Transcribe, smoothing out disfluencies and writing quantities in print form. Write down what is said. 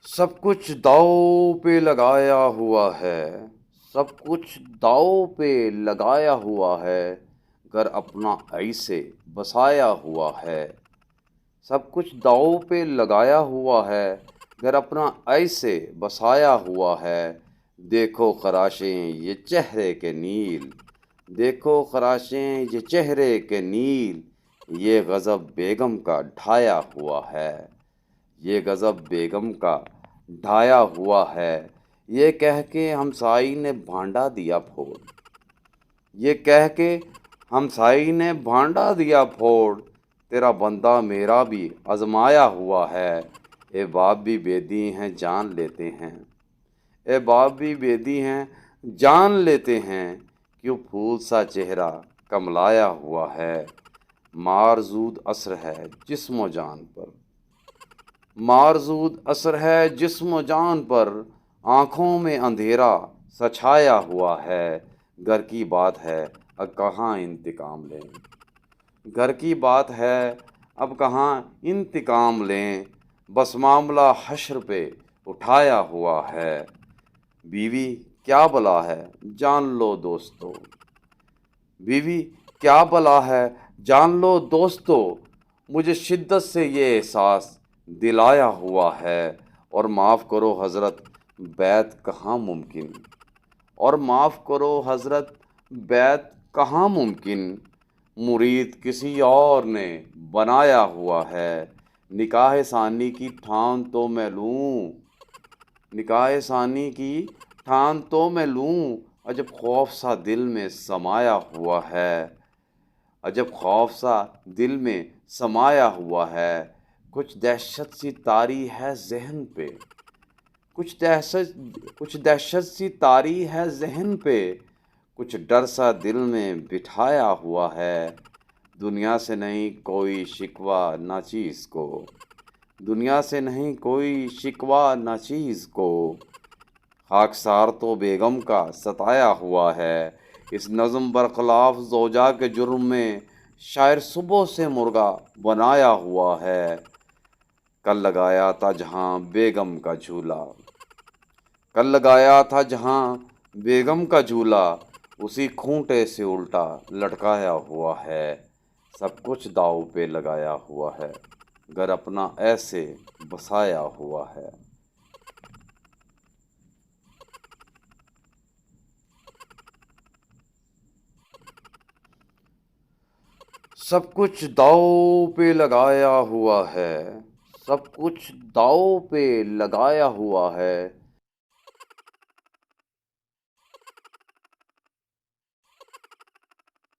सब कुछ दांव पे लगाया हुआ है। सब कुछ दांव पे लगाया हुआ है। घर अपना ऐसे बसाया हुआ है। सब कुछ दांव पे लगाया हुआ है। घर अपना ऐसे बसाया हुआ है। देखो खराशें ये चेहरे के नील। देखो खराशें ये चेहरे के नील। ये गज़ब बेगम का ढाया हुआ है। ये गज़ब बेगम का ढाया हुआ है। ये कह के हमसाई ने भांडा दिया फोड़। ये कह के हमसाई ने भांडा दिया फोड़। तेरा बंदा मेरा भी आजमाया हुआ है। ए बाप भी बेदी हैं जान लेते हैं। ए बाप भी बेदी हैं जान लेते हैं। क्यों फूल सा चेहरा कमलाया हुआ है। मारजूद असर है जिस्म जान पर। मारजूद असर है जिस्म जान पर। आँखों में अंधेरा सछाया हुआ है। घर की बात है अब कहाँ इंतकाम लें। घर की बात है अब कहाँ इंतकाम लें। बस मामला हश्र पे उठाया हुआ है। बीवी क्या बला है जान लो दोस्तों। बीवी क्या बला है जान लो दोस्तों। मुझे शिद्दत से ये एहसास दिलाया हुआ है। और माफ़ करो हज़रत बैत कहाँ मुमकिन। और माफ़ करो हज़रत बैत कहाँ मुमकिन। मुरीद किसी और ने बनाया हुआ है। निकाह सानी की ठान तो मैं लूँ। निकाह सानी की ठान तो मैं लूँ। अजब खौफ सा दिल में समाया हुआ है। अजब खौफ सा दिल में समाया हुआ है। कुछ दहशत सी तारी है ज़हन पे। कुछ दहशत सी तारी है ज़हन पे। कुछ डर सा दिल में बिठाया हुआ है। दुनिया से नहीं कोई शिकवा नाचीज़ को। दुनिया से नहीं कोई शिकवा नाचीज़ को। खाकसार तो बेगम का सताया हुआ है। इस नज़्म बरखलाफ ज़ौजा के जुर्म में शायर सुबह से मुर्गा बनाया हुआ है। कल लगाया था जहाँ बेगम का झूला। कल लगाया था जहाँ बेगम का झूला। उसी खूंटे से उल्टा लटकाया हुआ है। सब कुछ दाव पे लगाया हुआ है। घर अपना ऐसे बसाया हुआ है। सब कुछ दाव पे लगाया हुआ है। सब कुछ दाव पे लगाया हुआ है।